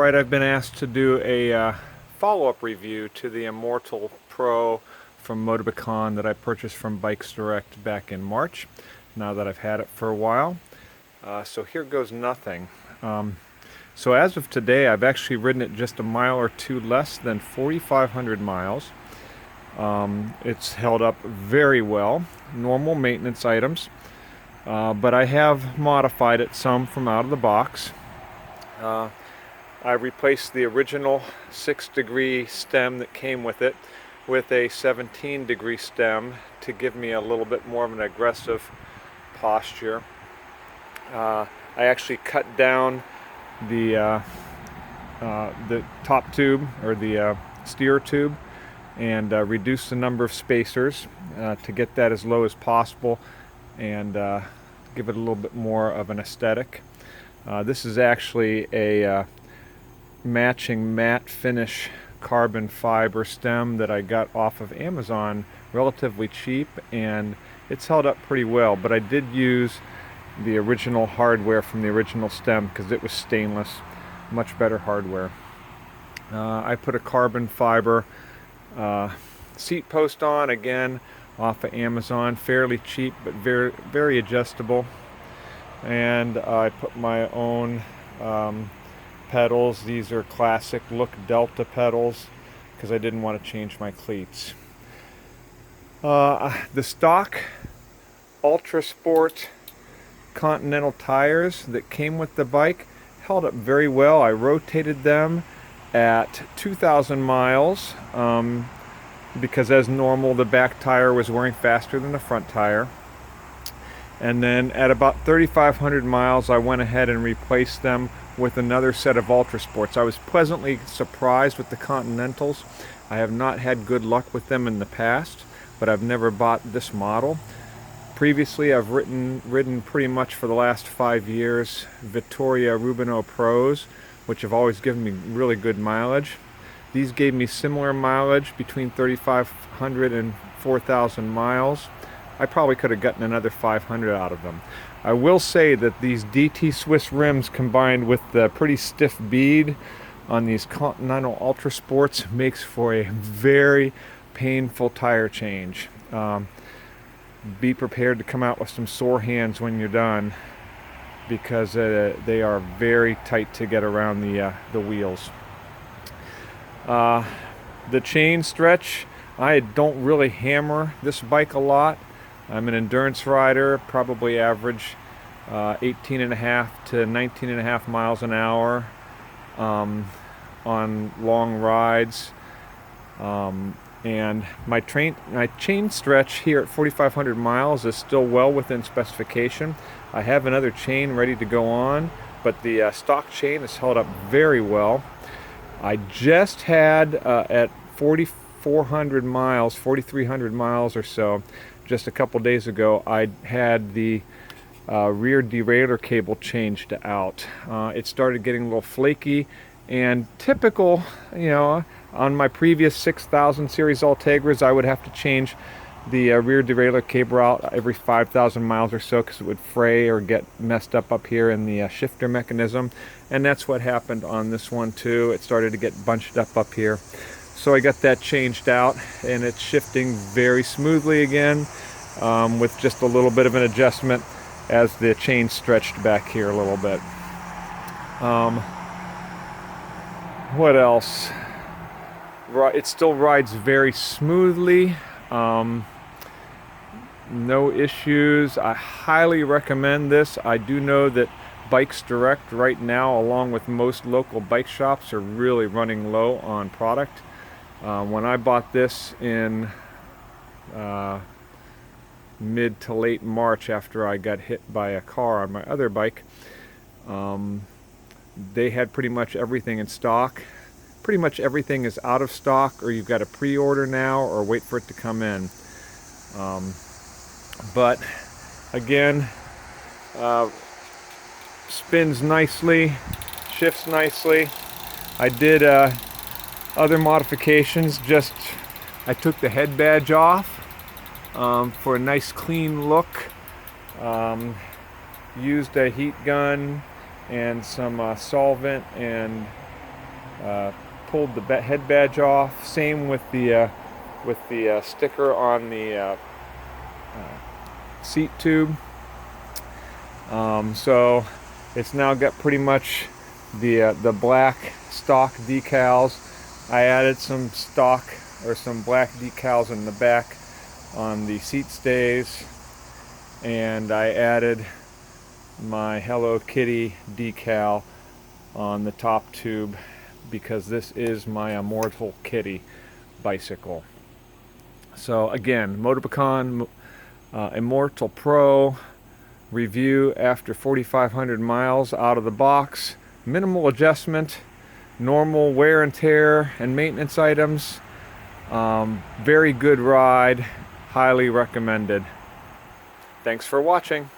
Alright, I've been asked to do a follow-up review to the Immortal Pro from Motobecane that I purchased from Bikes Direct back in March, now that I've had it for a while. So here goes nothing. So as of today, I've actually ridden it just a mile or two less than 4,500 miles. It's held up very well, normal maintenance items, but I have modified it some from out of the box. I replaced the original 6-degree stem that came with it with a 17-degree stem to give me a little bit more of an aggressive posture. I actually cut down the top tube, or the steer tube, and reduced the number of spacers to get that as low as possible and give it a little bit more of an aesthetic. This is actually a matching matte finish carbon fiber stem that I got off of Amazon relatively cheap, and it's held up pretty well, but I did use the original hardware from the original stem because it was stainless, much better hardware. I put a carbon fiber seat post on, again off of Amazon, fairly cheap but very adjustable, and I put my own pedals. These are classic look Delta pedals because I didn't want to change my cleats. The stock Ultra Sport Continental tires that came with the bike held up very well. I rotated them at 2,000 miles because, as normal, the back tire was wearing faster than the front tire. And then at about 3,500 miles, I went ahead and replaced them with another set of Ultra Sports. I was pleasantly surprised with the Continentals. I have not had good luck with them in the past, but I've never bought this model. Previously, I've ridden pretty much for the last 5 years Vittoria Rubino Pros, which have always given me really good mileage. These gave me similar mileage, between 3,500 and 4,000 miles. I probably could have gotten another 500 out of them. I will say that these DT Swiss rims combined with the pretty stiff bead on these Continental Ultra Sports makes for a very painful tire change. Be prepared to come out with some sore hands when you're done, because they are very tight to get around the wheels. The chain stretch, I don't really hammer this bike a lot. I'm an endurance rider, probably average 18.5 to 19.5 miles an hour on long rides. And my chain stretch here at 4,500 miles is still well within specification. I have another chain ready to go on, but the stock chain has held up very well. I just had at 4,400 miles, 4,300 miles or so, just a couple days ago, I had the rear derailleur cable changed out. It started getting a little flaky, and typical, on my previous 6,000 series Ultegras, I would have to change the rear derailleur cable out every 5,000 miles or so because it would fray or get messed up here in the shifter mechanism, and that's what happened on this one too. It started to get bunched up here. So I got that changed out, and it's shifting very smoothly again, with just a little bit of an adjustment as the chain stretched back here a little bit. What else? It still rides very smoothly. No issues. I highly recommend this. I do know that Bikes Direct right now, along with most local bike shops, are really running low on product. When I bought this in mid to late March, after I got hit by a car on my other bike, they had pretty much everything in stock. Pretty much everything is out of stock, or you've got to pre-order now or wait for it to come in. But again, spins nicely, shifts nicely. I did other modifications. I took the head badge off for a nice clean look. Used a heat gun and some solvent and Pulled the head badge off. Same with the sticker on the seat tube. So it's now got pretty much the black stock decals. I added some stock or some black decals in the back on the seat stays, and I added my Hello Kitty decal on the top tube because this is my Immortal Kitty bicycle. So again, Motobecane Immortal Pro review after 4,500 miles out of the box. Minimal adjustment, normal wear and tear and maintenance items. Very good ride, highly recommended. Thanks for watching.